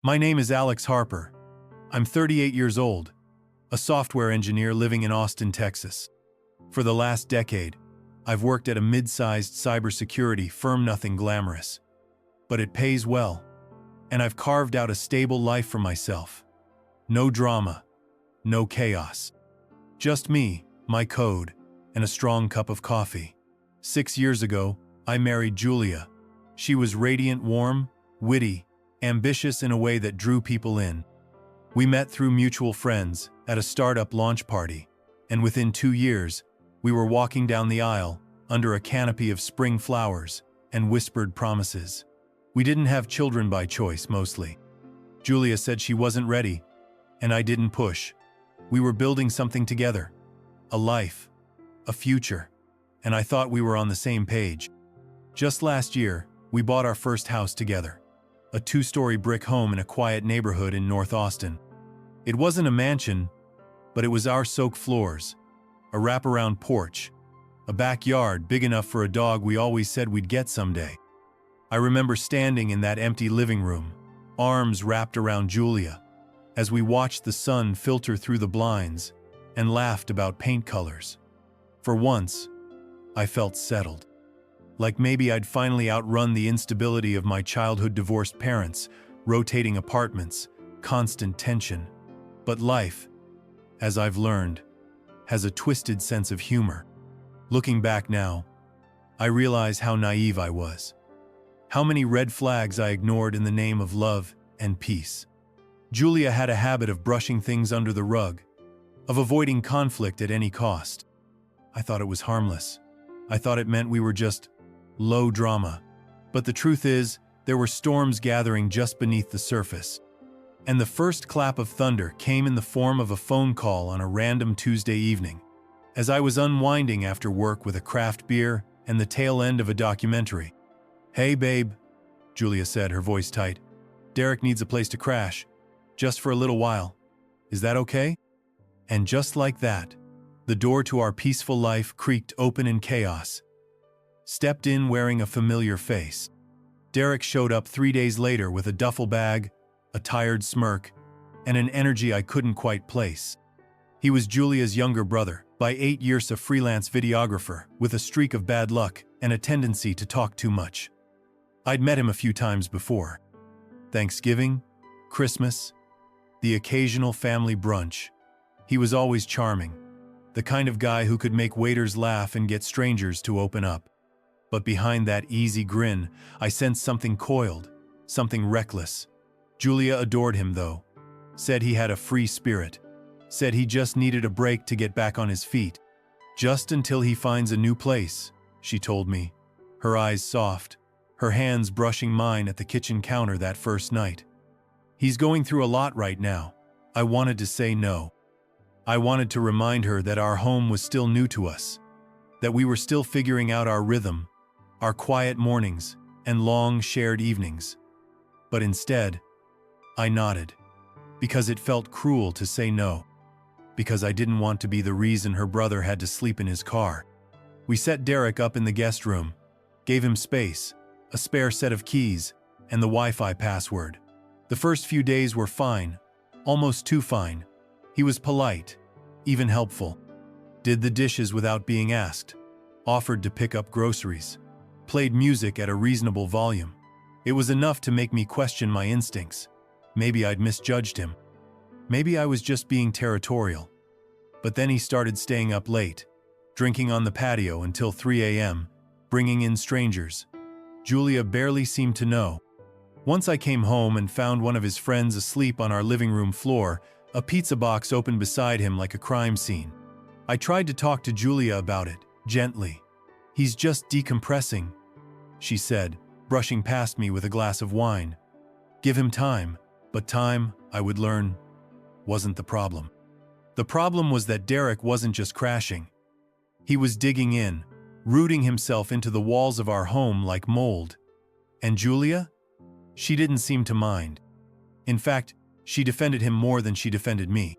My name is Alex Harper. I'm 38 years old, a software engineer living in Austin, Texas. For the last decade, I've worked at a mid-sized cybersecurity firm, nothing glamorous. But it pays well, and I've carved out a stable life for myself. No drama, no chaos. Just me, my code, and a strong cup of coffee. 6 years ago, I married Julia. She was radiant, warm, witty, ambitious in a way that drew people in. We met through mutual friends at a startup launch party, and within 2 years, we were walking down the aisle under a canopy of spring flowers and whispered promises. We didn't have children by choice, mostly. Julia said she wasn't ready, and I didn't push. We were building something together, a life, a future, and I thought we were on the same page. Just last year, we bought our first house together, a 2-story brick home in a quiet neighborhood in North Austin. It wasn't a mansion, but it was our soak floors, a wraparound porch, a backyard big enough for a dog we always said we'd get someday. I remember standing in that empty living room, arms wrapped around Julia, as we watched the sun filter through the blinds and laughed about paint colors. For once, I felt settled. Like maybe I'd finally outrun the instability of my childhood divorced parents, rotating apartments, constant tension. But life, as I've learned, has a twisted sense of humor. Looking back now, I realize how naive I was. How many red flags I ignored in the name of love and peace. Julia had a habit of brushing things under the rug, of avoiding conflict at any cost. I thought it was harmless. I thought it meant we were just low drama. But the truth is, there were storms gathering just beneath the surface. And the first clap of thunder came in the form of a phone call on a random Tuesday evening, as I was unwinding after work with a craft beer and the tail end of a documentary. "Hey, babe," Julia said, her voice tight. "Derek needs a place to crash, just for a little while. Is that okay?" And just like that, the door to our peaceful life creaked open in chaos. Stepped in wearing a familiar face. Derek showed up 3 days later with a duffel bag, a tired smirk, and an energy I couldn't quite place. He was Julia's younger brother, by 8 years a freelance videographer, with a streak of bad luck and a tendency to talk too much. I'd met him a few times before. Thanksgiving, Christmas, the occasional family brunch. He was always charming, the kind of guy who could make waiters laugh and get strangers to open up. But behind that easy grin, I sensed something coiled, something reckless. Julia adored him, though. Said he had a free spirit. Said he just needed a break to get back on his feet. "Just until he finds a new place," she told me, her eyes soft, her hands brushing mine at the kitchen counter that first night. "He's going through a lot right now." I wanted to say no. I wanted to remind her that our home was still new to us, that we were still figuring out our rhythm, our quiet mornings and long shared evenings. But instead, I nodded, because it felt cruel to say no, because I didn't want to be the reason her brother had to sleep in his car. We set Derek up in the guest room, gave him space, a spare set of keys, and the Wi-Fi password. The first few days were fine, almost too fine. He was polite, even helpful, did the dishes without being asked, offered to pick up groceries, played music at a reasonable volume. It was enough to make me question my instincts. Maybe I'd misjudged him. Maybe I was just being territorial. But then he started staying up late, drinking on the patio until 3 a.m., bringing in strangers. Julia barely seemed to know. Once I came home and found one of his friends asleep on our living room floor, a pizza box open beside him like a crime scene. I tried to talk to Julia about it, gently. "He's just decompressing," she said, brushing past me with a glass of wine. Give him time. But time, I would learn, wasn't the problem. The problem was that Derek wasn't just crashing. He was digging in, rooting himself into the walls of our home like mold. And Julia? She didn't seem to mind. In fact, she defended him more than she defended me.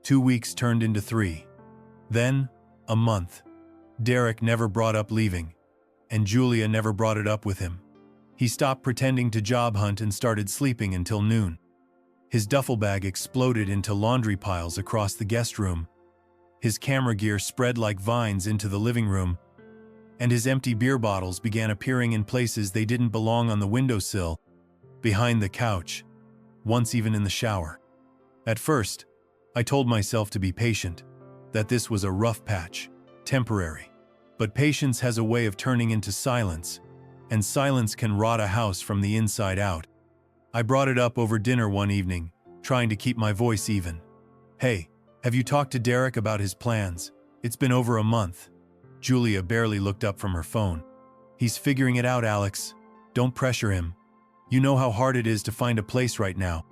2 weeks turned into 3. Then, a month. Derek never brought up leaving, and Julia never brought it up with him. He stopped pretending to job hunt and started sleeping until noon. His duffel bag exploded into laundry piles across the guest room. His camera gear spread like vines into the living room, and his empty beer bottles began appearing in places they didn't belong: on the windowsill, behind the couch, once even in the shower. At first, I told myself to be patient, that this was a rough patch, temporary. But patience has a way of turning into silence, and silence can rot a house from the inside out. I brought it up over dinner one evening, trying to keep my voice even. "Hey, have you talked to Derek about his plans? It's been over a month." Julia barely looked up from her phone. "He's figuring it out, Alex. Don't pressure him. You know how hard it is to find a place right now."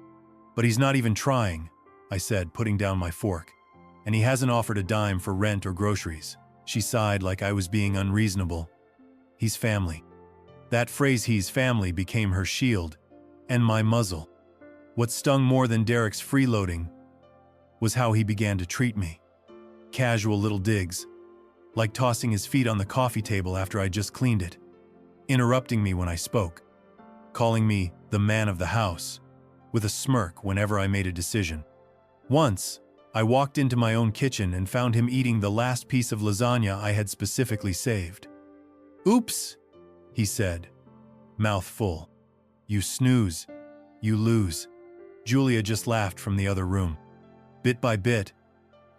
"But he's not even trying," I said, putting down my fork. "And he hasn't offered a dime for rent or groceries." She sighed like I was being unreasonable. "He's family." That phrase, "he's family," became her shield and my muzzle. What stung more than Derek's freeloading was how he began to treat me. Casual little digs, like tossing his feet on the coffee table after I just cleaned it, interrupting me when I spoke, calling me the man of the house, with a smirk whenever I made a decision. Once, I walked into my own kitchen and found him eating the last piece of lasagna I had specifically saved. "Oops," he said, mouth full. "You snooze, you lose." Julia just laughed from the other room. Bit by bit,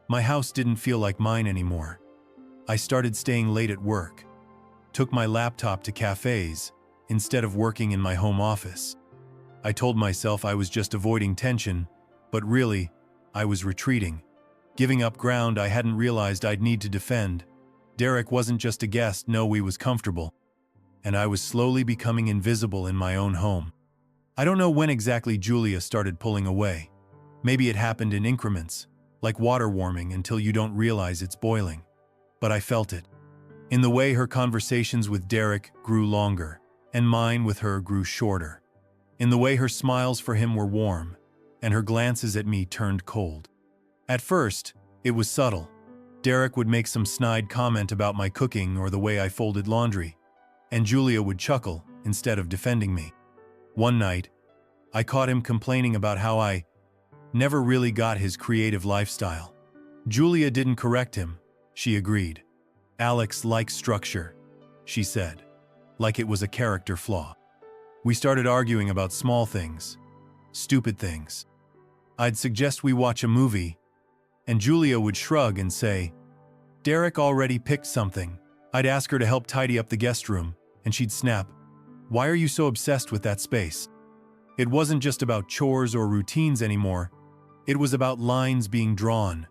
my house didn't feel like mine anymore. I started staying late at work, took my laptop to cafes instead of working in my home office. I told myself I was just avoiding tension, but really, I was retreating, giving up ground I hadn't realized I'd need to defend. Derek wasn't just a guest, no, he was comfortable, and I was slowly becoming invisible in my own home. I don't know when exactly Julia started pulling away. Maybe it happened in increments, like water warming until you don't realize it's boiling. But I felt it. In the way her conversations with Derek grew longer, and mine with her grew shorter. In the way her smiles for him were warm, and her glances at me turned cold. At first, it was subtle. Derek would make some snide comment about my cooking or the way I folded laundry, and Julia would chuckle instead of defending me. One night, I caught him complaining about how I never really got his creative lifestyle. Julia didn't correct him, she agreed. "Alex likes structure," she said, like it was a character flaw. We started arguing about small things, stupid things. I'd suggest we watch a movie, and Julia would shrug and say, "Derek already picked something." I'd ask her to help tidy up the guest room, and she'd snap, "Why are you so obsessed with that space?" It wasn't just about chores or routines anymore. It was about lines being drawn,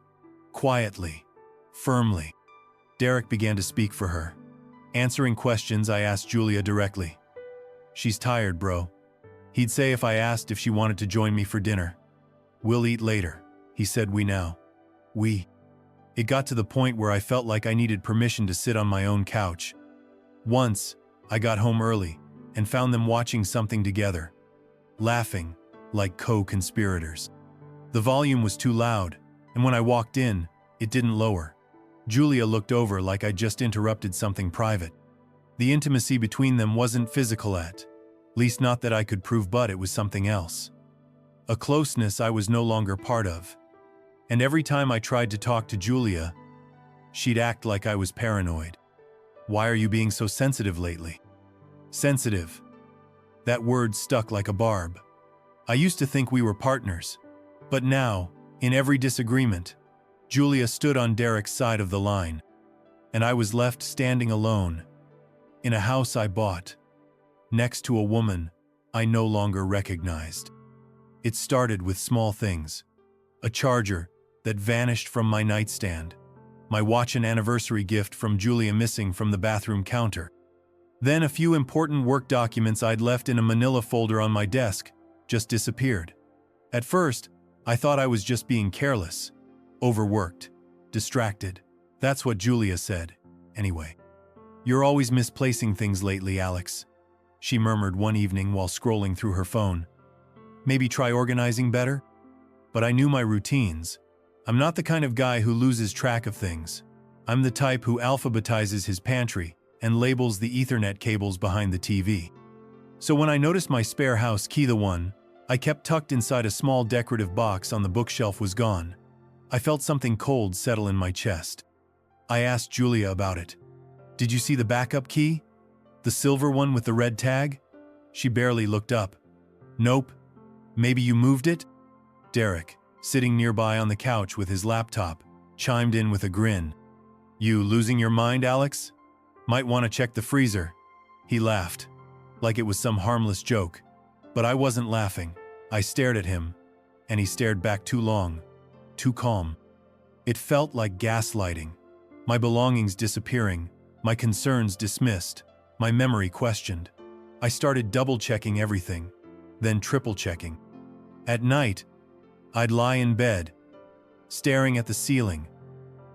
quietly, firmly. Derek began to speak for her. Answering questions, I asked Julia directly. "She's tired, bro," he'd say if I asked if she wanted to join me for dinner. "We'll eat later," he said. "We now." We. It got to the point where I felt like I needed permission to sit on my own couch. Once, I got home early and found them watching something together, laughing like co-conspirators. The volume was too loud, and when I walked in, it didn't lower. Julia looked over like I'd just interrupted something private. The intimacy between them wasn't physical, at least not that I could prove, but it was something else. A closeness I was no longer part of. And every time I tried to talk to Julia, she'd act like I was paranoid. "Why are you being so sensitive lately?" Sensitive. That word stuck like a barb. I used to think we were partners, but now, in every disagreement, Julia stood on Derek's side of the line, and I was left standing alone, in a house I bought, next to a woman I no longer recognized. It started with small things. A charger that vanished from my nightstand, my watch and anniversary gift from Julia missing from the bathroom counter. Then a few important work documents I'd left in a manila folder on my desk just disappeared. At first, I thought I was just being careless, overworked, distracted. That's what Julia said, anyway. "You're always misplacing things lately, Alex," she murmured one evening while scrolling through her phone. "Maybe try organizing better?" But I knew my routines. I'm not the kind of guy who loses track of things. I'm the type who alphabetizes his pantry and labels the Ethernet cables behind the TV. So when I noticed my spare house key, the one I kept tucked inside a small decorative box on the bookshelf was gone. I felt something cold settle in my chest. I asked Julia about it. Did you see the backup key? The silver one with the red tag? She barely looked up. Nope. Maybe you moved it? Derek, sitting nearby on the couch with his laptop, chimed in with a grin. You losing your mind, Alex? Might want to check the freezer. He laughed, like it was some harmless joke. But I wasn't laughing. I stared at him, and he stared back too long, too calm. It felt like gaslighting. My belongings disappearing, my concerns dismissed, my memory questioned. I started double-checking everything, then triple-checking. At night, I'd lie in bed, staring at the ceiling,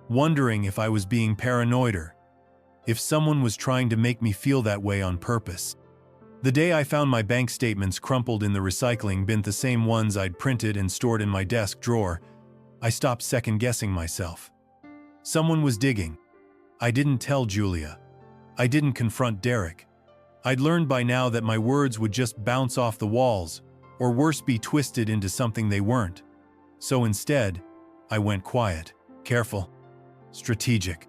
wondering if I was being paranoid or if someone was trying to make me feel that way on purpose. The day I found my bank statements crumpled in the recycling bin, the same ones I'd printed and stored in my desk drawer, I stopped second-guessing myself. Someone was digging. I didn't tell Julia. I didn't confront Derek. I'd learned by now that my words would just bounce off the walls, or worse, be twisted into something they weren't. So instead, I went quiet, careful, strategic.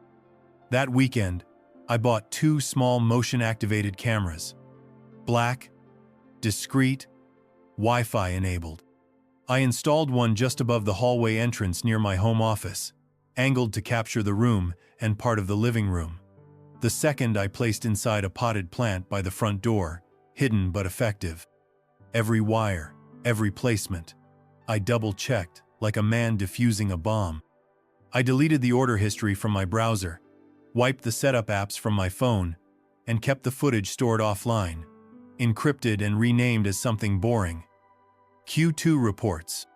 That weekend, I bought 2 small motion-activated cameras. Black, discreet, Wi-Fi enabled. I installed one just above the hallway entrance near my home office, angled to capture the room and part of the living room. The second I placed inside a potted plant by the front door, hidden but effective. Every wire, every placement. I double-checked, like a man defusing a bomb. I deleted the order history from my browser, wiped the setup apps from my phone, and kept the footage stored offline, encrypted and renamed as something boring. Q2 reports.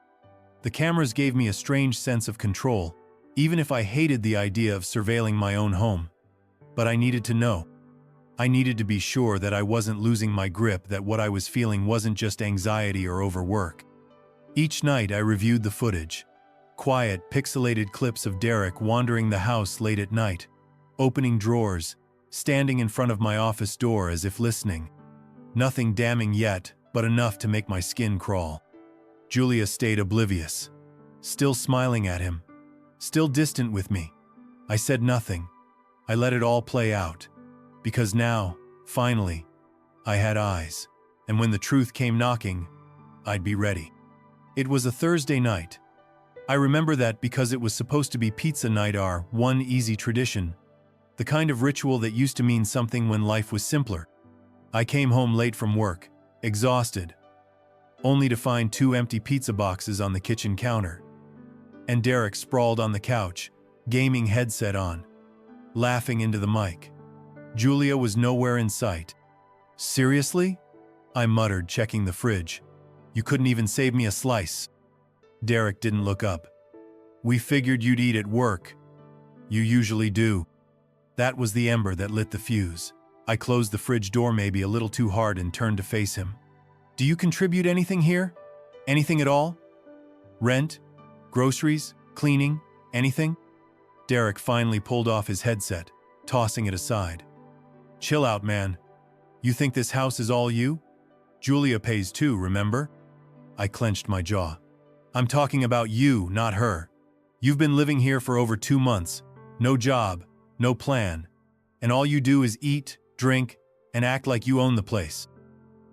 The cameras gave me a strange sense of control, even if I hated the idea of surveilling my own home. But I needed to know. I needed to be sure that I wasn't losing my grip, that what I was feeling wasn't just anxiety or overwork. Each night I reviewed the footage. Quiet, pixelated clips of Derek wandering the house late at night, opening drawers, standing in front of my office door as if listening. Nothing damning yet, but enough to make my skin crawl. Julia stayed oblivious, still smiling at him, still distant with me. I said nothing. I let it all play out. Because now, finally, I had eyes, and when the truth came knocking, I'd be ready. It was a Thursday night. I remember that because it was supposed to be pizza night, our one easy tradition, the kind of ritual that used to mean something when life was simpler. I came home late from work, exhausted, only to find 2 empty pizza boxes on the kitchen counter. And Derek sprawled on the couch, gaming headset on, laughing into the mic. Julia was nowhere in sight. Seriously? I muttered, checking the fridge. You couldn't even save me a slice. Derek didn't look up. We figured you'd eat at work. You usually do. That was the ember that lit the fuse. I closed the fridge door maybe a little too hard and turned to face him. Do you contribute anything here? Anything at all? Rent? Groceries? Cleaning? Anything? Derek finally pulled off his headset, tossing it aside. Chill out, man. You think this house is all you? Julia pays too, remember? I clenched my jaw. I'm talking about you, not her. You've been living here for over 2 months. No job, no plan. And all you do is eat, drink, and act like you own the place.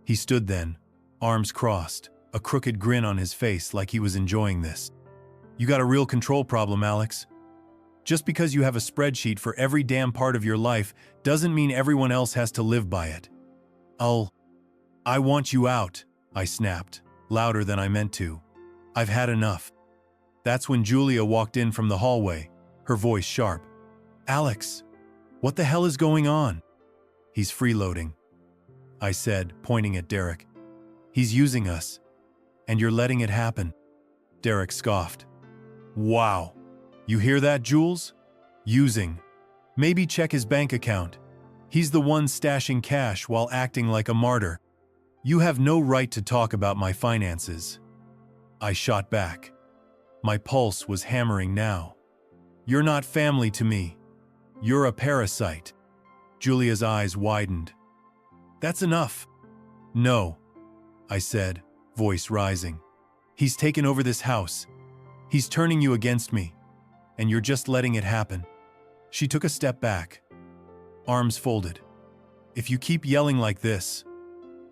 He stood then, arms crossed, a crooked grin on his face like he was enjoying this. You got a real control problem, Alex. Just because you have a spreadsheet for every damn part of your life doesn't mean everyone else has to live by it. I want you out, I snapped, louder than I meant to. I've had enough. That's when Julia walked in from the hallway, her voice sharp. Alex, what the hell is going on? He's freeloading, I said, pointing at Derek. He's using us, and you're letting it happen. Derek scoffed. Wow. You hear that, Jules? Using. Maybe check his bank account. He's the one stashing cash while acting like a martyr. You have no right to talk about my finances. I shot back. My pulse was hammering now. You're not family to me. You're a parasite. Julia's eyes widened. That's enough. No, I said, voice rising. He's taken over this house. He's turning you against me, and you're just letting it happen. She took a step back, arms folded. If you keep yelling like this,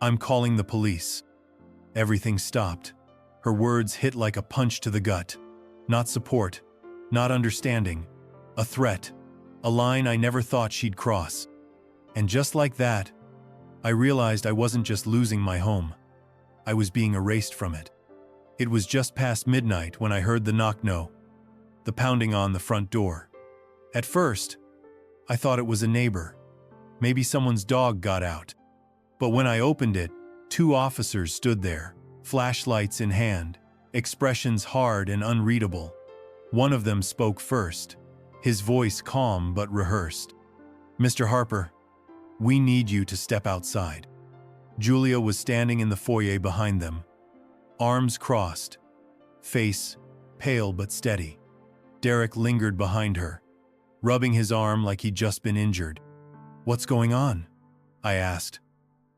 I'm calling the police. Everything stopped. Her words hit like a punch to the gut. Not support, not understanding, a threat, a line I never thought she'd cross. And just like that, I realized I wasn't just losing my home. I was being erased from it. It was just past midnight when I heard the knock-no, the pounding on the front door. At first, I thought it was a neighbor. Maybe someone's dog got out. But when I opened it, 2 officers stood there, flashlights in hand, expressions hard and unreadable. One of them spoke first, his voice calm but rehearsed. "Mr. Harper, we need you to step outside." Julia was standing in the foyer behind them, arms crossed, face pale but steady. Derek lingered behind her, rubbing his arm like he'd just been injured. "What's going on?" I asked,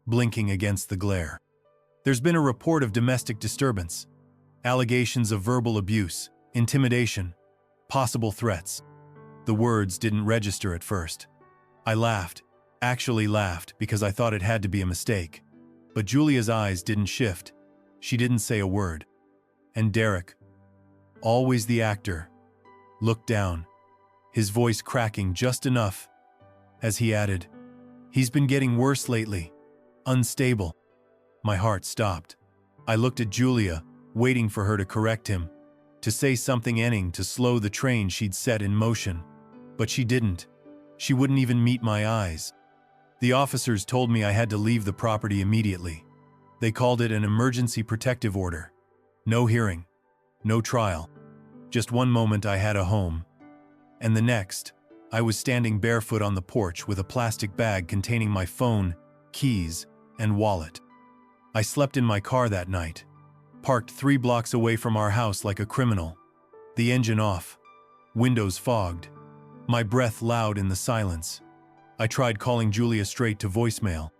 blinking against the glare. "There's been a report of domestic disturbance, allegations of verbal abuse, intimidation, possible threats." The words didn't register at first. I laughed, actually laughed, because I thought it had to be a mistake. But Julia's eyes didn't shift. She didn't say a word. And Derek, always the actor, looked down, his voice cracking just enough as he added, "He's been getting worse lately. Unstable." My heart stopped. I looked at Julia, waiting for her to correct him, to say something ending to slow the train she'd set in motion. But she didn't. She wouldn't even meet my eyes. The officers told me I had to leave the property immediately. They called it an emergency protective order. No hearing, no trial. Just one moment I had a home. And the next, I was standing barefoot on the porch with a plastic bag containing my phone, keys, and wallet. I slept in my car that night, parked 3 blocks away from our house like a criminal. The engine off, windows fogged, my breath loud in the silence. I tried calling Julia straight to voicemail.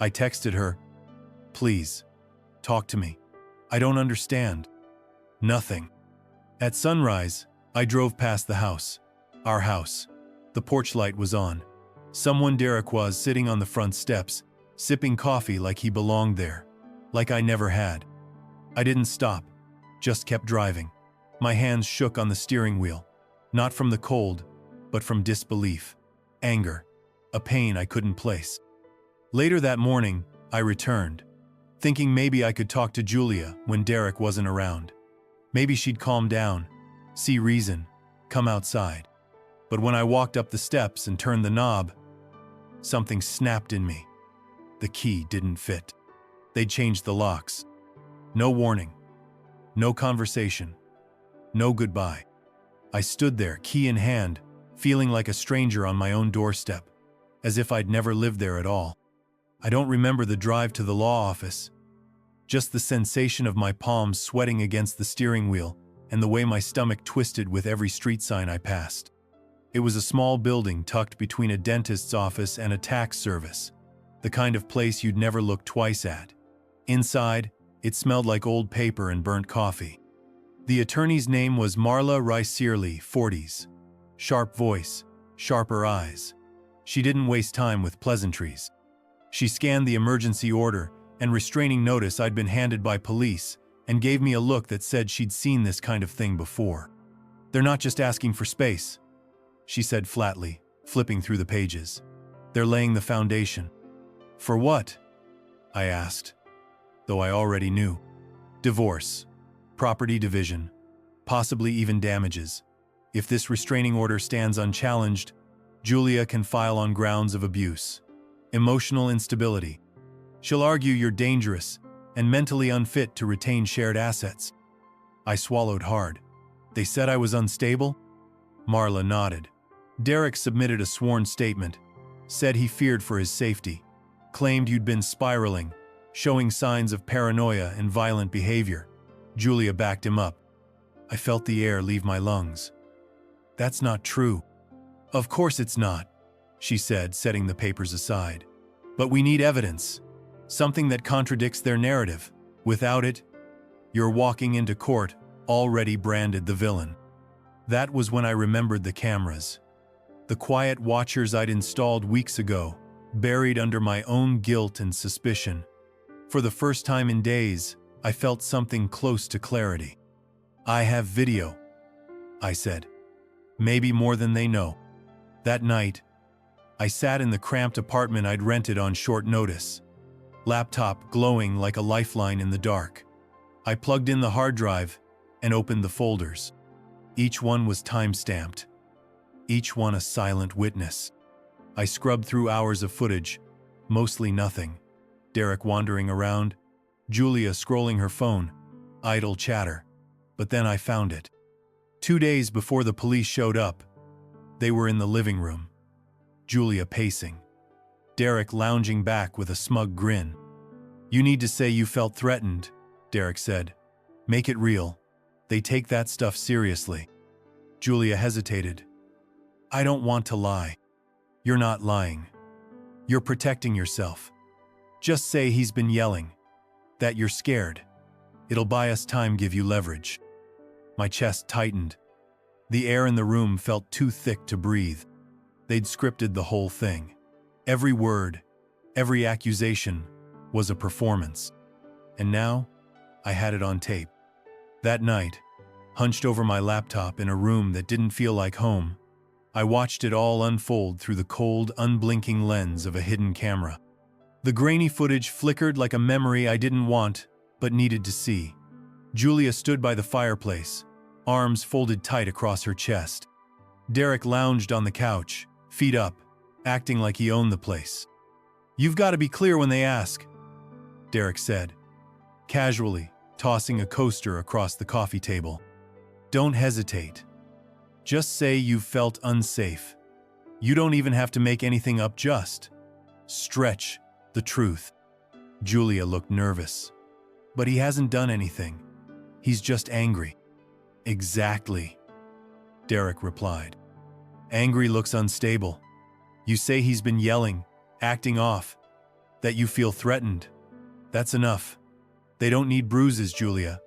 I texted her, "Please, talk to me. I don't understand." Nothing. At sunrise, I drove past the house. Our house. The porch light was on. Someone Derek was sitting on the front steps, sipping coffee like he belonged there. Like I never had. I didn't stop, just kept driving. My hands shook on the steering wheel. Not from the cold, but from disbelief. Anger. A pain I couldn't place. Later that morning, I returned, thinking maybe I could talk to Julia when Derek wasn't around. Maybe she'd calm down, see reason, come outside. But when I walked up the steps and turned the knob, something snapped in me. The key didn't fit. They'd changed the locks. No warning. No conversation. No goodbye. I stood there, key in hand, feeling like a stranger on my own doorstep, as if I'd never lived there at all. I don't remember the drive to the law office, just the sensation of my palms sweating against the steering wheel and the way my stomach twisted with every street sign I passed. It was a small building tucked between a dentist's office and a tax service, the kind of place you'd never look twice at. Inside, it smelled like old paper and burnt coffee. The attorney's name was Marla Rice-Searly, 40s. Sharp voice, sharper eyes. She didn't waste time with pleasantries. She scanned the emergency order and restraining notice I'd been handed by police and gave me a look that said she'd seen this kind of thing before. "They're not just asking for space," she said flatly, flipping through the pages. "They're laying the foundation." "For what?" I asked, though I already knew. "Divorce, property division, possibly even damages. If this restraining order stands unchallenged, Julia can file on grounds of abuse, emotional instability. She'll argue you're dangerous and mentally unfit to retain shared assets." I swallowed hard. "They said I was unstable?" Marla nodded. "Derek submitted a sworn statement, said he feared for his safety, claimed you'd been spiraling, showing signs of paranoia and violent behavior." Julia backed him up. I felt the air leave my lungs. "That's not true." "Of course it's not," she said, setting the papers aside. "But we need evidence, something that contradicts their narrative." Without it, you're walking into court already branded the villain. That was when I remembered the cameras. The quiet watchers I'd installed weeks ago, buried under my own guilt and suspicion. For the first time in days, I felt something close to clarity. I have video, I said. Maybe more than they know. That night, I sat in the cramped apartment I'd rented on short notice, laptop glowing like a lifeline in the dark. I plugged in the hard drive and opened the folders. Each one was time-stamped, each one a silent witness. I scrubbed through hours of footage, mostly nothing. Derek wandering around, Julia scrolling her phone, idle chatter. But then I found it. 2 days before the police showed up, they were in the living room. Julia pacing. Derek lounging back with a smug grin. "You need to say you felt threatened," Derek said. "Make it real. They take that stuff seriously." Julia hesitated. "I don't want to lie." "You're not lying. You're protecting yourself. Just say he's been yelling. That you're scared. It'll buy us time, give you leverage." My chest tightened. The air in the room felt too thick to breathe. They'd scripted the whole thing. Every word, every accusation was a performance. And now, I had it on tape. That night, hunched over my laptop in a room that didn't feel like home, I watched it all unfold through the cold, unblinking lens of a hidden camera. The grainy footage flickered like a memory I didn't want, but needed to see. Julia stood by the fireplace, arms folded tight across her chest. Derek lounged on the couch, feet up, acting like he owned the place. "You've got to be clear when they ask," Derek said, casually, tossing a coaster across the coffee table. "Don't hesitate. Just say you've felt unsafe. You don't even have to make anything up, just stretch the truth." Julia looked nervous. "But he hasn't done anything. He's just angry." "Exactly," Derek replied. "Angry looks unstable. You say he's been yelling, acting off, that you feel threatened. That's enough. They don't need bruises, Julia.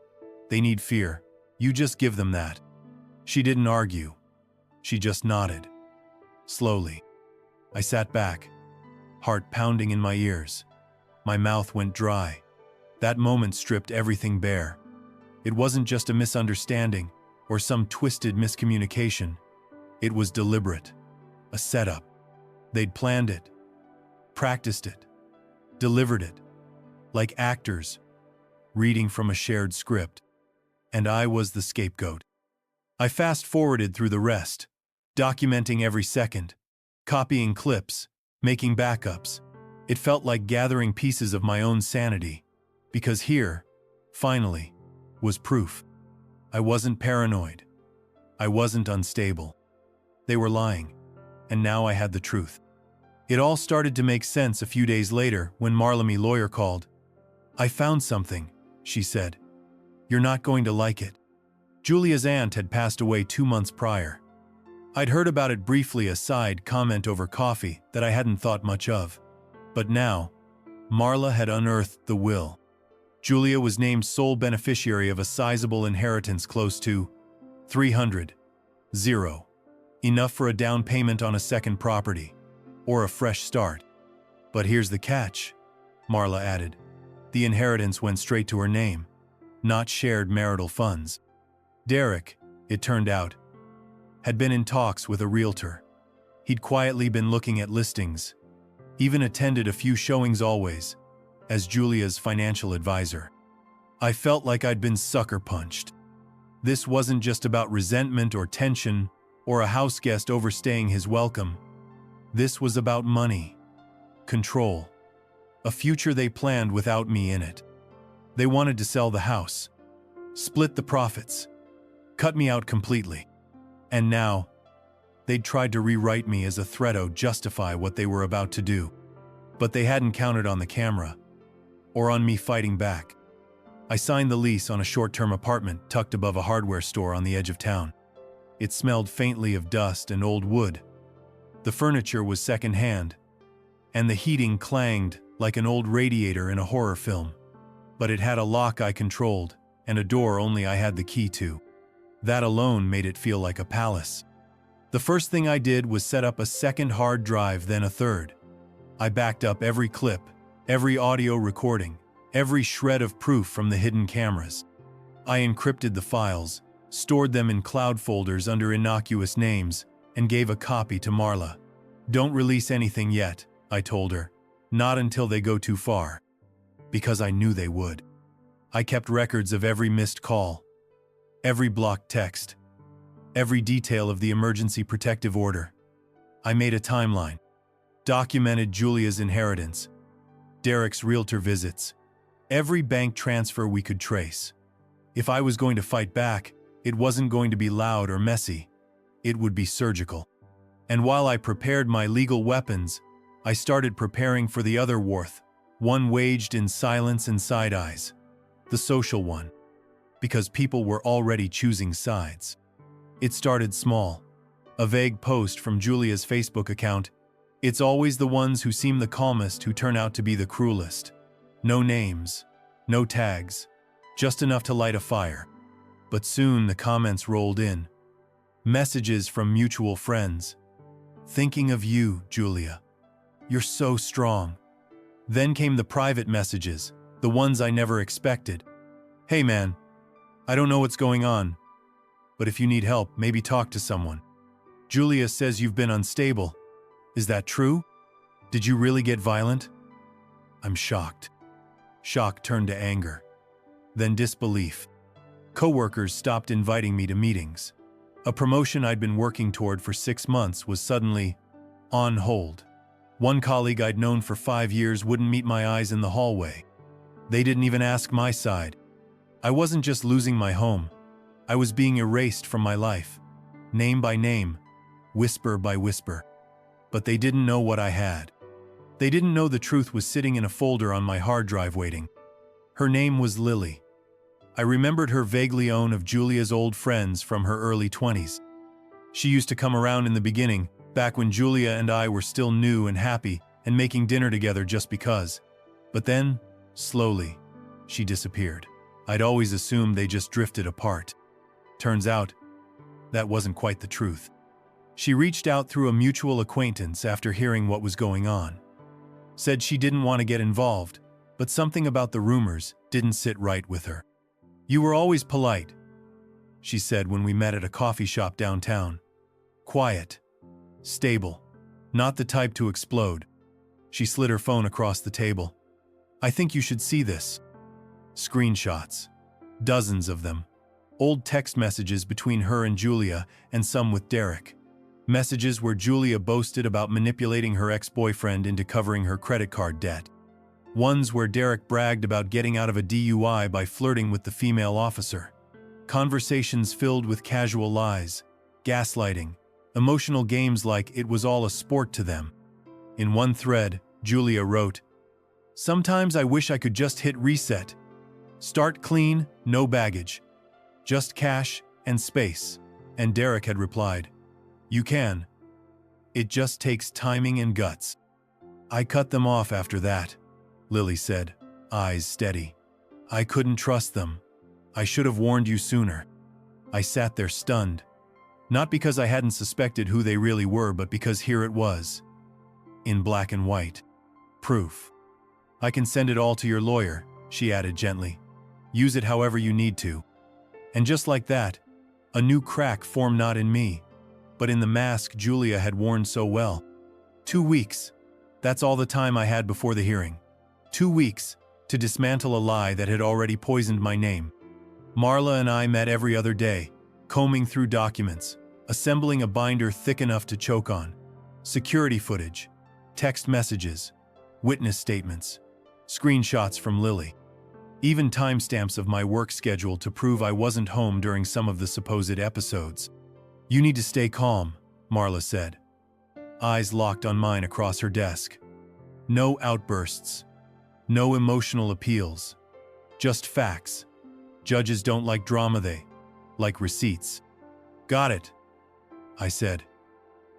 They need fear. You just give them that." She didn't argue. She just nodded. Slowly, I sat back, heart pounding in my ears. My mouth went dry. That moment stripped everything bare. It wasn't just a misunderstanding or some twisted miscommunication. It was deliberate. A setup. They'd planned it, practiced it, delivered it, like actors, reading from a shared script. And I was the scapegoat. I fast-forwarded through the rest, documenting every second, copying clips, making backups. It felt like gathering pieces of my own sanity, because here, finally, was proof. I wasn't paranoid. I wasn't unstable. They were lying, and now I had the truth. It all started to make sense a few days later when Marlamy lawyer called. "I found something," she said. "You're not going to like it." Julia's aunt had passed away 2 months prior. I'd heard about it briefly, a side comment over coffee that I hadn't thought much of. But now, Marla had unearthed the will. Julia was named sole beneficiary of a sizable inheritance close to 300,000. Enough for a down payment on a second property, or a fresh start. But here's the catch, Marla added. The inheritance went straight to her name, not shared marital funds. Derek, it turned out, had been in talks with a realtor. He'd quietly been looking at listings, even attended a few showings always, as Julia's financial advisor. I felt like I'd been sucker punched. This wasn't just about resentment or tension, or a house guest overstaying his welcome. This was about money, control, a future they planned without me in it. They wanted to sell the house, split the profits, cut me out completely. And now, they'd tried to rewrite me as a threat to justify what they were about to do. But they hadn't counted on the camera, or on me fighting back. I signed the lease on a short-term apartment tucked above a hardware store on the edge of town. It smelled faintly of dust and old wood. The furniture was second-hand, and the heating clanged like an old radiator in a horror film. But it had a lock I controlled, and a door only I had the key to. That alone made it feel like a palace. The first thing I did was set up a second hard drive, then a third. I backed up every clip, every audio recording, every shred of proof from the hidden cameras. I encrypted the files, stored them in cloud folders under innocuous names, and gave a copy to Marla. "Don't release anything yet," I told her. "Not until they go too far." Because I knew they would. I kept records of every missed call, every blocked text, every detail of the emergency protective order. I made a timeline, documented Julia's inheritance, Derek's realtor visits, every bank transfer we could trace. If I was going to fight back, it wasn't going to be loud or messy. It would be surgical. And while I prepared my legal weapons, I started preparing for the other war, one waged in silence and side eyes. The social one. Because people were already choosing sides. It started small. A vague post from Julia's Facebook account. It's always the ones who seem the calmest who turn out to be the cruelest. No names, no tags, just enough to light a fire. But soon the comments rolled in. Messages from mutual friends. "Thinking of you, Julia. You're so strong." Then came the private messages, the ones I never expected. "Hey man, I don't know what's going on, but if you need help, maybe talk to someone. Julia says you've been unstable. Is that true? Did you really get violent?" I'm shocked. Shock turned to anger. Then disbelief. Coworkers stopped inviting me to meetings. A promotion I'd been working toward for 6 months was suddenly on hold. One colleague I'd known for 5 years wouldn't meet my eyes in the hallway. They didn't even ask my side. I wasn't just losing my home. I was being erased from my life. Name by name, whisper by whisper. But they didn't know what I had. They didn't know the truth was sitting in a folder on my hard drive waiting. Her name was Lily. I remembered her vaguely of Julia's old friends from her early 20s. She used to come around in the beginning, back when Julia and I were still new and happy and making dinner together just because. But then, slowly, she disappeared. I'd always assumed they just drifted apart. Turns out, that wasn't quite the truth. She reached out through a mutual acquaintance after hearing what was going on. Said she didn't want to get involved, but something about the rumors didn't sit right with her. "You were always polite," she said when we met at a coffee shop downtown. "Quiet. Stable. Not the type to explode." She slid her phone across the table. "I think you should see this." Screenshots. Dozens of them. Old text messages between her and Julia, and some with Derek. Messages where Julia boasted about manipulating her ex-boyfriend into covering her credit card debt. Ones where Derek bragged about getting out of a DUI by flirting with the female officer. Conversations filled with casual lies, gaslighting, emotional games like it was all a sport to them. In one thread, Julia wrote, "Sometimes I wish I could just hit reset. Start clean, no baggage. Just cash and space." And Derek had replied, "You can. It just takes timing and guts." "I cut them off after that," Lily said, eyes steady. "I couldn't trust them. I should have warned you sooner." I sat there stunned. Not because I hadn't suspected who they really were, but because here it was. In black and white. Proof. "I can send it all to your lawyer," she added gently. "Use it however you need to." And just like that, a new crack formed, not in me, but in the mask Julia had worn so well. 2 weeks. That's all the time I had before the hearing. 2 weeks to dismantle a lie that had already poisoned my name. Marla and I met every other day, combing through documents, assembling a binder thick enough to choke on. Security footage, text messages, witness statements, screenshots from Lily. Even timestamps of my work schedule to prove I wasn't home during some of the supposed episodes. "You need to stay calm," Marla said. Eyes locked on mine across her desk. "No outbursts. No emotional appeals. Just facts. Judges don't like drama, they like receipts." "Got it," I said,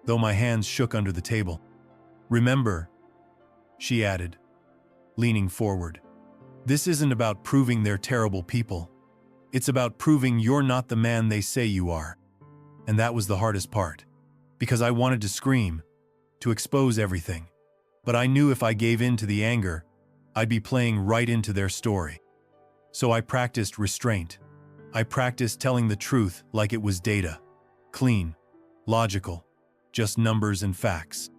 though my hands shook under the table. "Remember," she added, leaning forward, This isn't about proving they're terrible people. It's about proving you're not the man they say you are. And that was the hardest part. Because I wanted to scream, to expose everything. But I knew if I gave in to the anger, I'd be playing right into their story. So I practiced restraint. I practiced telling the truth like it was data. Clean, logical, just numbers and facts.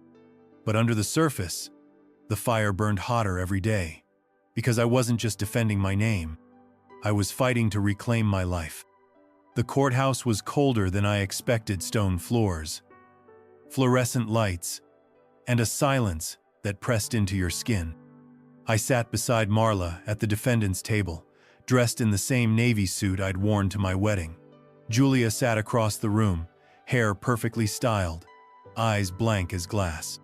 But under the surface, the fire burned hotter every day. Because I wasn't just defending my name. I was fighting to reclaim my life. The courthouse was colder than I expected: stone floors, fluorescent lights, and a silence that pressed into your skin. I sat beside Marla at the defendant's table, dressed in the same navy suit I'd worn to my wedding. Julia sat across the room, hair perfectly styled, eyes blank as glass.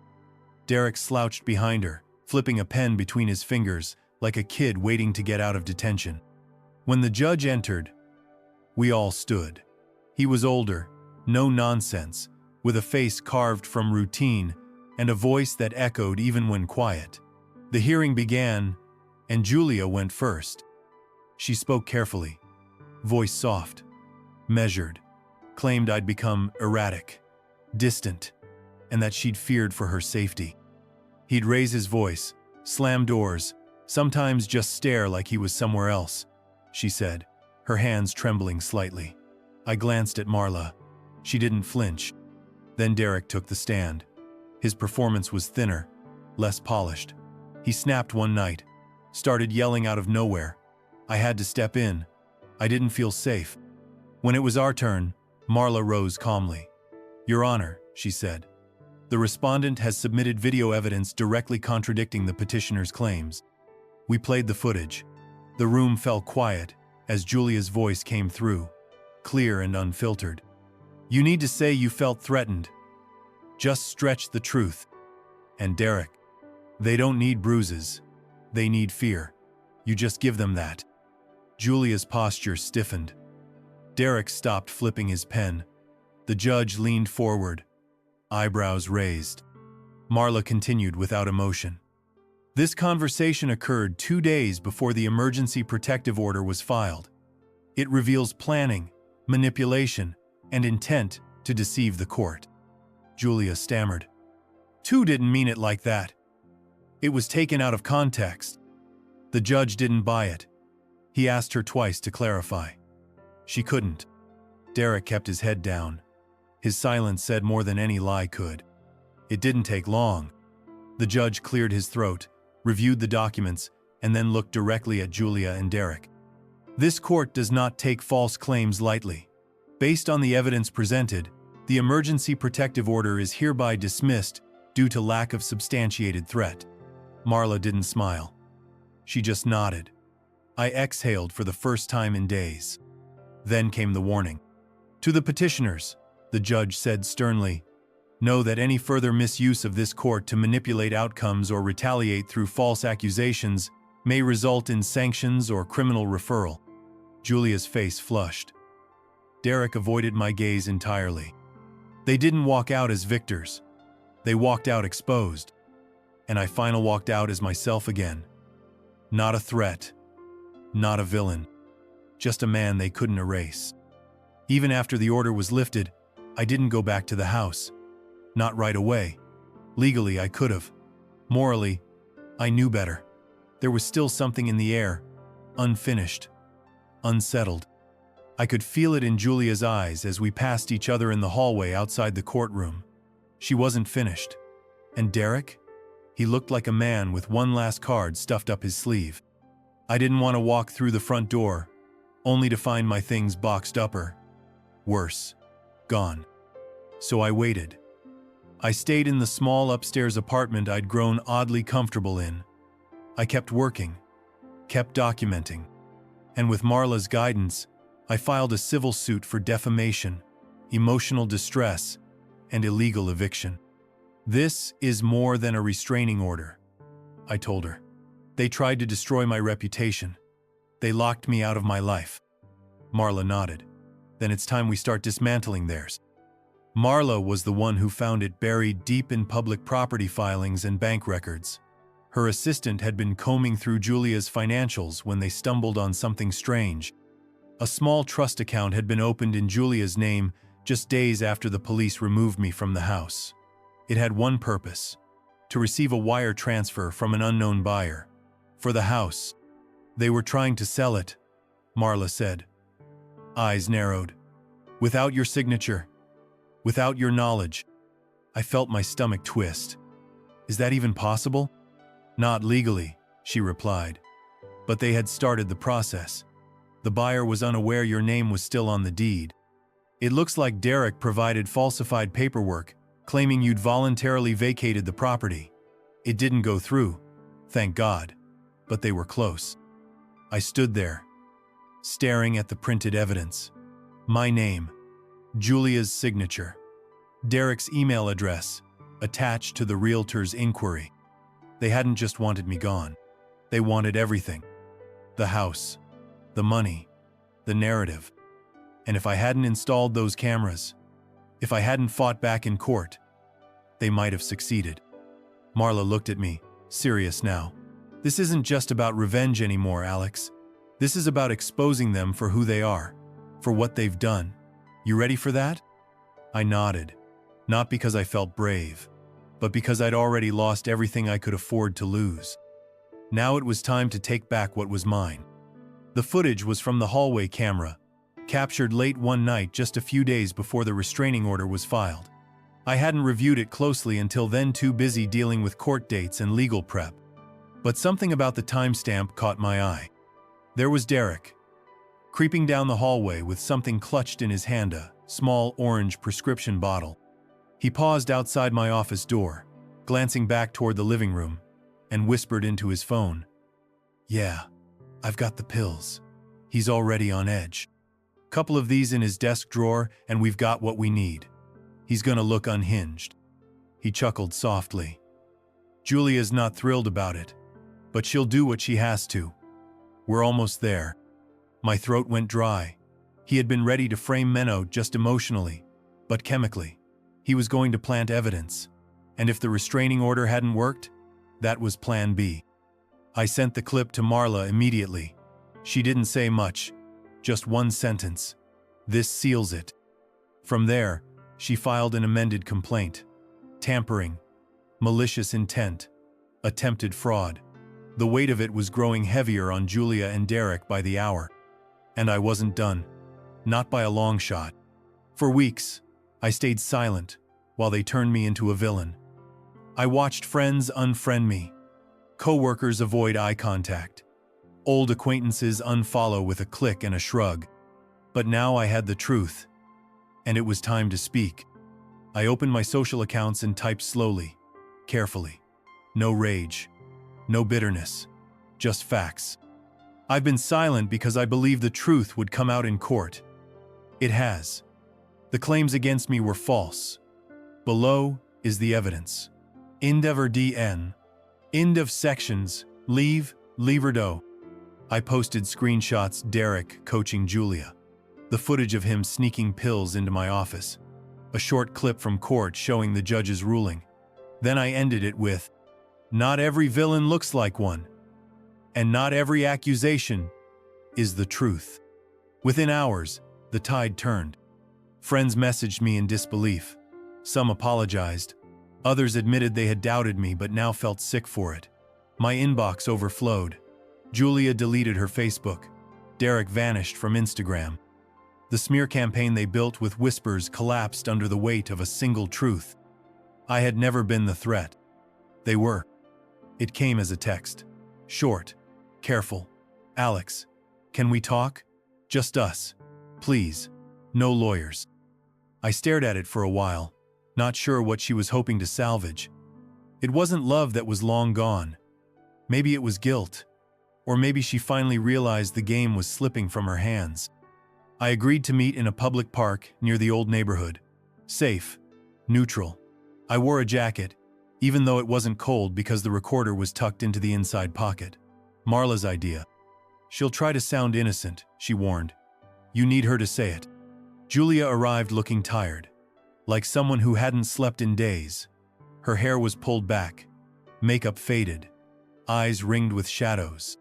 Derek slouched behind her, flipping a pen between his fingers like a kid waiting to get out of detention. When the judge entered, we all stood. He was older, no nonsense, with a face carved from routine and a voice that echoed even when quiet. The hearing began, and Julia went first. She spoke carefully, voice soft, measured, claimed I'd become erratic, distant, and that she'd feared for her safety. He'd raise his voice, slam doors, sometimes just stare like he was somewhere else, she said, her hands trembling slightly. I glanced at Marla. She didn't flinch. Then Derek took the stand. His performance was thinner, less polished. He snapped one night, started yelling out of nowhere. I had to step in. I didn't feel safe. When it was our turn, Marla rose calmly. "Your Honor," she said, "the respondent has submitted video evidence directly contradicting the petitioner's claims." We played the footage. The room fell quiet as Julia's voice came through, clear and unfiltered. "You need to say you felt threatened. Just stretch the truth." And Derek, "They don't need bruises. They need fear. You just give them that." Julia's posture stiffened. Derek stopped flipping his pen. The judge leaned forward, eyebrows raised. Marla continued without emotion. This conversation occurred 2 days before the emergency protective order was filed. It reveals planning, manipulation, and intent to deceive the court. Julia stammered. "Tu didn't mean it like that. It was taken out of context." The judge didn't buy it. He asked her twice to clarify. She couldn't. Derek kept his head down. His silence said more than any lie could. It didn't take long. The judge cleared his throat, reviewed the documents, and then looked directly at Julia and Derek. "This court does not take false claims lightly. Based on the evidence presented, the emergency protective order is hereby dismissed due to lack of substantiated threat." Marla didn't smile. She just nodded. I exhaled for the first time in days. Then came the warning. "To the petitioners," the judge said sternly, "know that any further misuse of this court to manipulate outcomes or retaliate through false accusations may result in sanctions or criminal referral." Julia's face flushed. Derek avoided my gaze entirely. They didn't walk out as victors. They walked out exposed. And I finally walked out as myself again. Not a threat. Not a villain. Just a man they couldn't erase. Even after the order was lifted, I didn't go back to the house. Not right away. Legally, I could have. Morally, I knew better. There was still something in the air, unfinished, unsettled. I could feel it in Julia's eyes as we passed each other in the hallway outside the courtroom. She wasn't finished. And Derek? He looked like a man with one last card stuffed up his sleeve. I didn't want to walk through the front door, only to find my things boxed up or, worse, gone. So I waited. I stayed in the small upstairs apartment I'd grown oddly comfortable in. I kept working, kept documenting, and with Marla's guidance, I filed a civil suit for defamation, emotional distress, and illegal eviction. "This is more than a restraining order," I told her. "They tried to destroy my reputation. They locked me out of my life." Marla nodded. "Then it's time we start dismantling theirs." Marla was the one who found it buried deep in public property filings and bank records. Her assistant had been combing through Julia's financials when they stumbled on something strange. A small trust account had been opened in Julia's name just days after the police removed me from the house. It had one purpose: to receive a wire transfer from an unknown buyer. For the house. They were trying to sell it, Marla said. Eyes narrowed. Without your signature. Without your knowledge. I felt my stomach twist. Is that even possible? Not legally, she replied. But they had started the process. The buyer was unaware your name was still on the deed. It looks like Derek provided falsified paperwork, claiming you'd voluntarily vacated the property. It didn't go through, thank God, but they were close. I stood there, staring at the printed evidence. My name, Julia's signature, Derek's email address, attached to the realtor's inquiry. They hadn't just wanted me gone. They wanted everything. The house, the money, the narrative. And if I hadn't installed those cameras, if I hadn't fought back in court, they might have succeeded. Marla looked at me, serious now. This isn't just about revenge anymore, Alex. This is about exposing them for who they are, for what they've done. You ready for that? I nodded, not because I felt brave, but because I'd already lost everything I could afford to lose. Now it was time to take back what was mine. The footage was from the hallway camera, captured late one night just a few days before the restraining order was filed. I hadn't reviewed it closely until then, too busy dealing with court dates and legal prep. But something about the timestamp caught my eye. There was Derek, creeping down the hallway with something clutched in his hand, a small orange prescription bottle. He paused outside my office door, glancing back toward the living room, and whispered into his phone, "Yeah, I've got the pills." He's already on edge. Couple of these in his desk drawer, and we've got what we need. He's gonna look unhinged. He chuckled softly. Julia's not thrilled about it, but she'll do what she has to. We're almost there. My throat went dry. He had been ready to frame Menno just emotionally, but chemically. He was going to plant evidence. And if the restraining order hadn't worked, that was plan B. I sent the clip to Marla immediately. She didn't say much, just one sentence. "This seals it." From there, she filed an amended complaint. Tampering, malicious intent, attempted fraud. The weight of it was growing heavier on Julia and Derek by the hour. And I wasn't done. Not by a long shot. For weeks, I stayed silent while they turned me into a villain. I watched friends unfriend me, co-workers avoid eye contact, old acquaintances unfollow with a click and a shrug. But now I had the truth, and it was time to speak. I opened my social accounts and typed slowly, carefully. No rage, no bitterness, just facts. I've been silent because I believed the truth would come out in court. It has. The claims against me were false. Below is the evidence. Endeavor DN. End of sections. Leave, Leverdo. I posted screenshots Derek coaching Julia. The footage of him sneaking pills into my office. A short clip from court showing the judge's ruling. Then I ended it with, "Not every villain looks like one. And not every accusation is the truth." Within hours, the tide turned. Friends messaged me in disbelief. Some apologized. Others admitted they had doubted me but now felt sick for it. My inbox overflowed. Julia deleted her Facebook. Derek vanished from Instagram. The smear campaign they built with whispers collapsed under the weight of a single truth. I had never been the threat. They were. It came as a text. Short. Careful. "Alex, can we talk? Just us. Please. No lawyers." I stared at it for a while, not sure what she was hoping to salvage. It wasn't love that was long gone. Maybe it was guilt. Or maybe she finally realized the game was slipping from her hands. I agreed to meet in a public park near the old neighborhood. Safe. Neutral. I wore a jacket, even though it wasn't cold because the recorder was tucked into the inside pocket. Marla's idea. "She'll try to sound innocent," she warned. "You need her to say it." Julia arrived looking tired, like someone who hadn't slept in days. Her hair was pulled back, makeup faded, eyes ringed with shadows.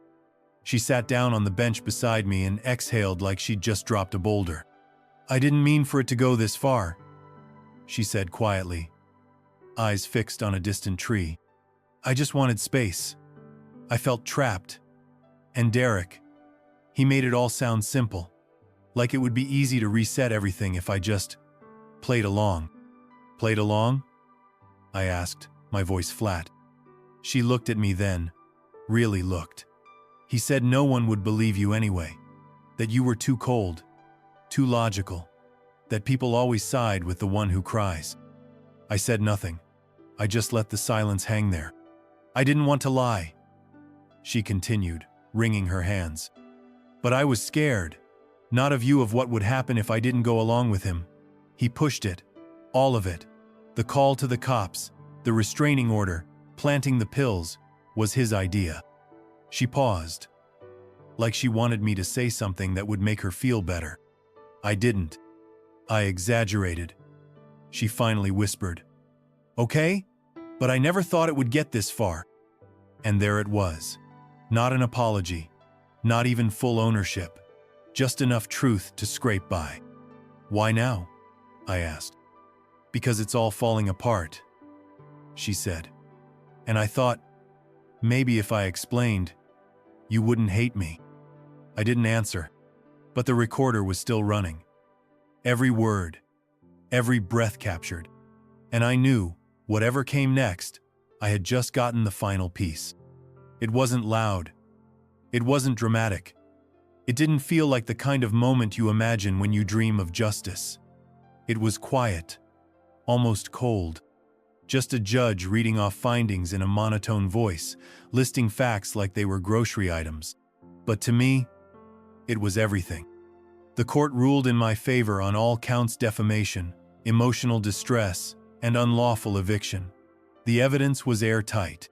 She sat down on the bench beside me and exhaled like she'd just dropped a boulder. "I didn't mean for it to go this far," she said quietly, eyes fixed on a distant tree. "I just wanted space. I felt trapped. And Derek, he made it all sound simple, like it would be easy to reset everything if I just played along." "Played along?" I asked, my voice flat. She looked at me then, really looked. "He said no one would believe you anyway, that you were too cold, too logical, that people always side with the one who cries." I said nothing. I just let the silence hang there. "I didn't want to lie," she continued, wringing her hands. "But I was scared, not of you, of what would happen if I didn't go along with him. He pushed it, all of it. The call to the cops, the restraining order, planting the pills, was his idea." She paused, like she wanted me to say something that would make her feel better. I didn't. "I exaggerated," she finally whispered. "Okay, but I never thought it would get this far." And there it was. Not an apology, not even full ownership, just enough truth to scrape by. "Why now?" I asked. "Because it's all falling apart," she said. And I thought, maybe if I explained, you wouldn't hate me. I didn't answer, but the recorder was still running. Every word, every breath captured. And I knew, whatever came next, I had just gotten the final piece. It wasn't loud. It wasn't dramatic. It didn't feel like the kind of moment you imagine when you dream of justice. It was quiet, almost cold. Just a judge reading off findings in a monotone voice, listing facts like they were grocery items. But to me, it was everything. The court ruled in my favor on all counts: defamation, emotional distress, and unlawful eviction. The evidence was airtight.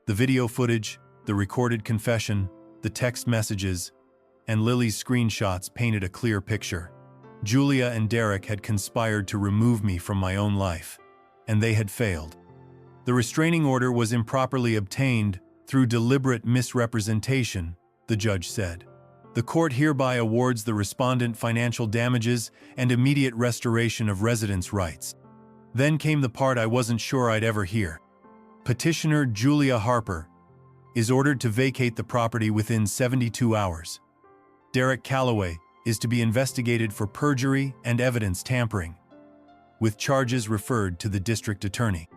The video footage, the recorded confession, the text messages, and Lily's screenshots painted a clear picture. Julia and Derek had conspired to remove me from my own life, and they had failed. The restraining order was improperly obtained through deliberate misrepresentation, the judge said. The court hereby awards the respondent financial damages and immediate restoration of residence rights. Then came the part I wasn't sure I'd ever hear. Petitioner Julia Harper is ordered to vacate the property within 72 hours. Derek Calloway is to be investigated for perjury and evidence tampering, with charges referred to the district attorney.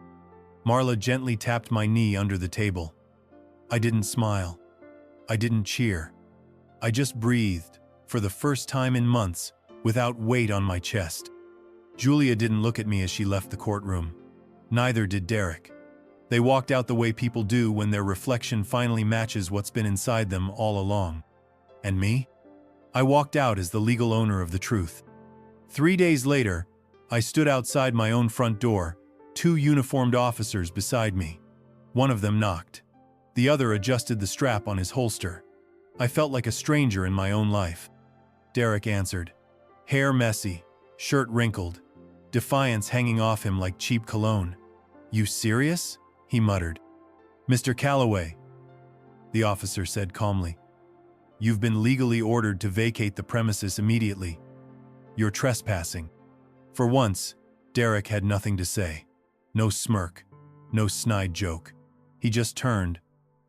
Marla gently tapped my knee under the table. I didn't smile. I didn't cheer. I just breathed, for the first time in months, without weight on my chest. Julia didn't look at me as she left the courtroom. Neither did Derek. They walked out the way people do when their reflection finally matches what's been inside them all along. And me? I walked out as the legal owner of the truth. 3 days later, I stood outside my own front door, 2 uniformed officers beside me. One of them knocked. The other adjusted the strap on his holster. I felt like a stranger in my own life. Derek answered, hair messy, shirt wrinkled, defiance hanging off him like cheap cologne. "You serious?" he muttered. "Mr. Calloway," the officer said calmly, "you've been legally ordered to vacate the premises immediately. You're trespassing." For once, Derek had nothing to say. No smirk, no snide joke. He just turned,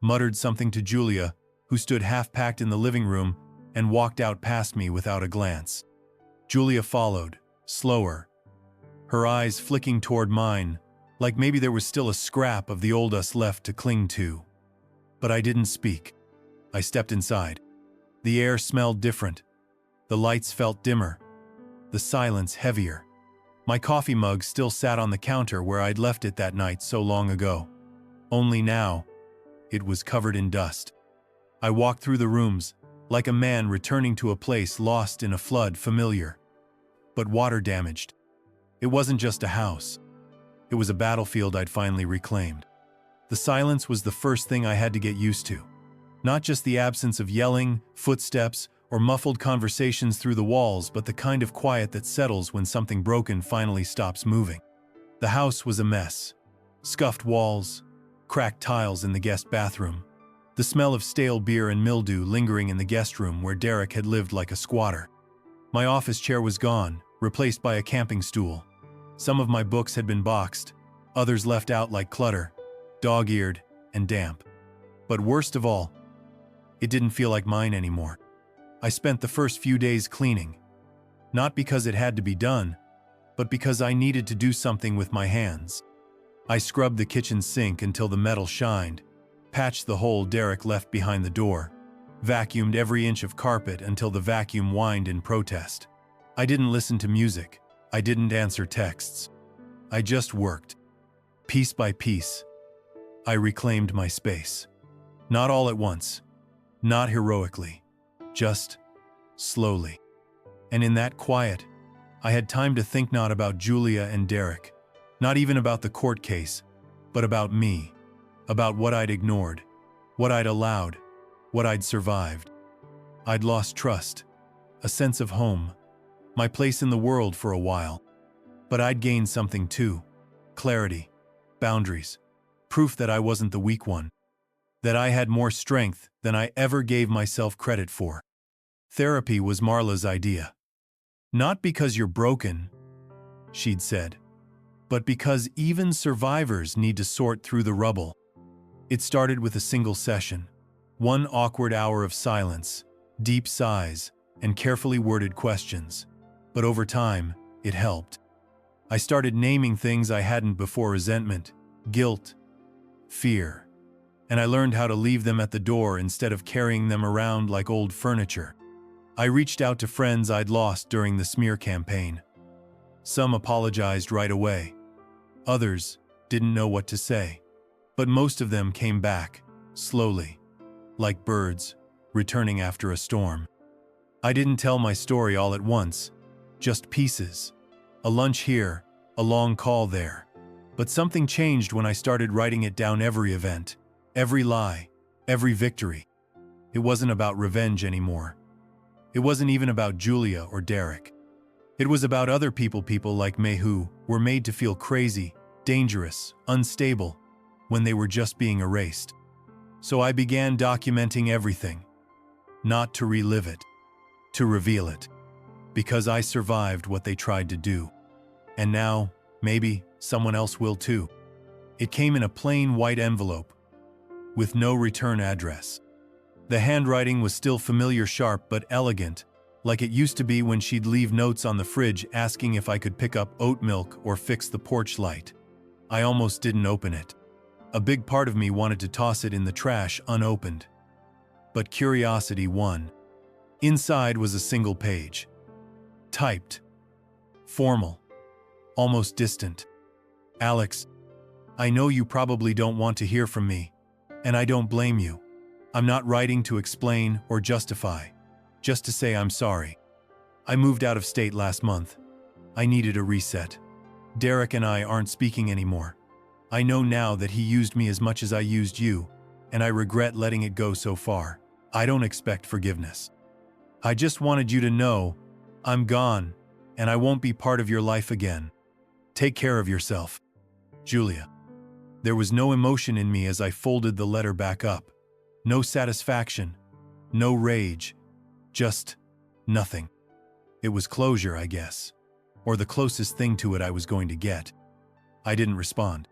muttered something to Julia, who stood half-packed in the living room, and walked out past me without a glance. Julia followed, slower, her eyes flicking toward mine, like maybe there was still a scrap of the old us left to cling to. But I didn't speak. I stepped inside. The air smelled different. The lights felt dimmer. The silence heavier. My coffee mug still sat on the counter where I'd left it that night so long ago. Only now, it was covered in dust. I walked through the rooms, like a man returning to a place lost in a flood familiar, but water damaged. It wasn't just a house. It was a battlefield I'd finally reclaimed. The silence was the first thing I had to get used to. Not just the absence of yelling, footsteps, or muffled conversations through the walls, but the kind of quiet that settles when something broken finally stops moving. The house was a mess. Scuffed walls, cracked tiles in the guest bathroom, the smell of stale beer and mildew lingering in the guest room where Derek had lived like a squatter. My office chair was gone, replaced by a camping stool. Some of my books had been boxed, others left out like clutter, dog-eared and damp. But worst of all, it didn't feel like mine anymore. I spent the first few days cleaning, not because it had to be done, but because I needed to do something with my hands. I scrubbed the kitchen sink until the metal shined, patched the hole Derek left behind the door, vacuumed every inch of carpet until the vacuum whined in protest. I didn't listen to music. I didn't answer texts. I just worked. Piece by piece, I reclaimed my space. Not all at once, not heroically, just slowly. And in that quiet, I had time to think not about Julia and Derek, not even about the court case, but about me, about what I'd ignored, what I'd allowed, what I'd survived. I'd lost trust, a sense of home, my place in the world for a while. But I'd gained something too: clarity, boundaries, proof that I wasn't the weak one, that I had more strength than I ever gave myself credit for. Therapy was Marla's idea. Not because you're broken, she'd said, but because even survivors need to sort through the rubble. It started with a single session, one awkward hour of silence, deep sighs, and carefully worded questions. But over time, it helped. I started naming things I hadn't before: resentment, guilt, fear. And I learned how to leave them at the door instead of carrying them around like old furniture. I reached out to friends I'd lost during the smear campaign. Some apologized right away. Others didn't know what to say. But most of them came back, slowly, like birds returning after a storm. I didn't tell my story all at once, just pieces. A lunch here, a long call there. But something changed when I started writing it down: every event, every lie, every victory. It wasn't about revenge anymore. It wasn't even about Julia or Derek. It was about other people like me who were made to feel crazy, dangerous, unstable, when they were just being erased. So I began documenting everything. Not to relive it, to reveal it. Because I survived what they tried to do. And now, maybe, someone else will too. It came in a plain white envelope, with no return address. The handwriting was still familiar, sharp but elegant, like it used to be when she'd leave notes on the fridge asking if I could pick up oat milk or fix the porch light. I almost didn't open it. A big part of me wanted to toss it in the trash unopened. But curiosity won. Inside was a single page. Typed. Formal. Almost distant. Alex, I know you probably don't want to hear from me, and I don't blame you. I'm not writing to explain or justify, just to say I'm sorry. I moved out of state last month. I needed a reset. Derek and I aren't speaking anymore. I know now that he used me as much as I used you, and I regret letting it go so far. I don't expect forgiveness. I just wanted you to know I'm gone, and I won't be part of your life again. Take care of yourself. Julia. There was no emotion in me as I folded the letter back up. No satisfaction, no rage, just nothing. It was closure, I guess, or the closest thing to it I was going to get. I didn't respond.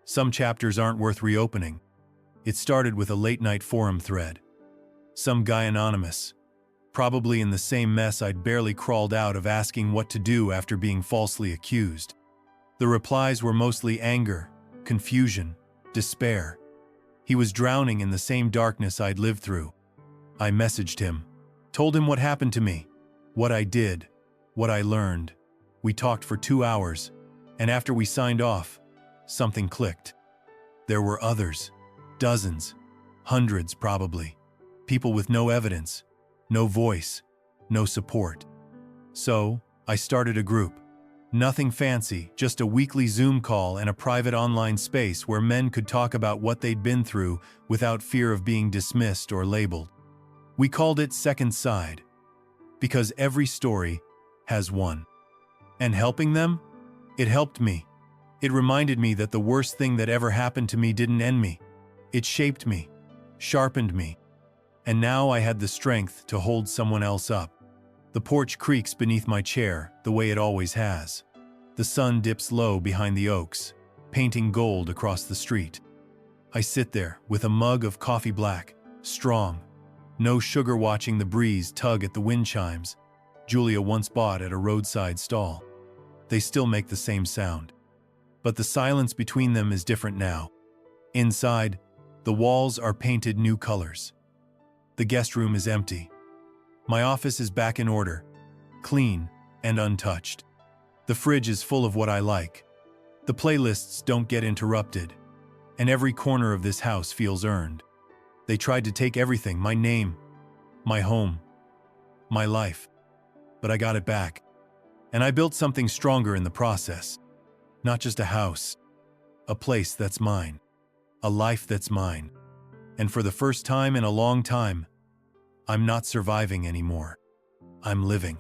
Some chapters aren't worth reopening. It started with a late-night forum thread. Some guy anonymous, probably in the same mess I'd barely crawled out of, asking what to do after being falsely accused. The replies were mostly anger, confusion, despair. He was drowning in the same darkness I'd lived through. I messaged him, told him what happened to me, what I did, what I learned. We talked for 2 hours, and after we signed off, something clicked. There were others, dozens, hundreds probably, people with no evidence, no voice, no support. So, I started a group. Nothing fancy, just a weekly Zoom call and a private online space where men could talk about what they'd been through without fear of being dismissed or labeled. We called it Second Side, because every story has one. And helping them? It helped me. It reminded me that the worst thing that ever happened to me didn't end me. It shaped me. sharpened me, and now I had the strength to hold someone else up. The porch creaks beneath my chair, the way it always has. The sun dips low behind the oaks, painting gold across the street. I sit there with a mug of coffee black, strong, no sugar, watching the breeze tug at the wind chimes Julia once bought at a roadside stall. They still make the same sound, but the silence between them is different now. Inside, the walls are painted new colors. The guest room is empty. My office is back in order, clean and untouched. The fridge is full of what I like. The playlists don't get interrupted, and every corner of this house feels earned. They tried to take everything, my name, my home, my life, but I got it back. And I built something stronger in the process. Not just a house, a place that's mine, a life that's mine. And for the first time in a long time, I'm not surviving anymore. I'm living.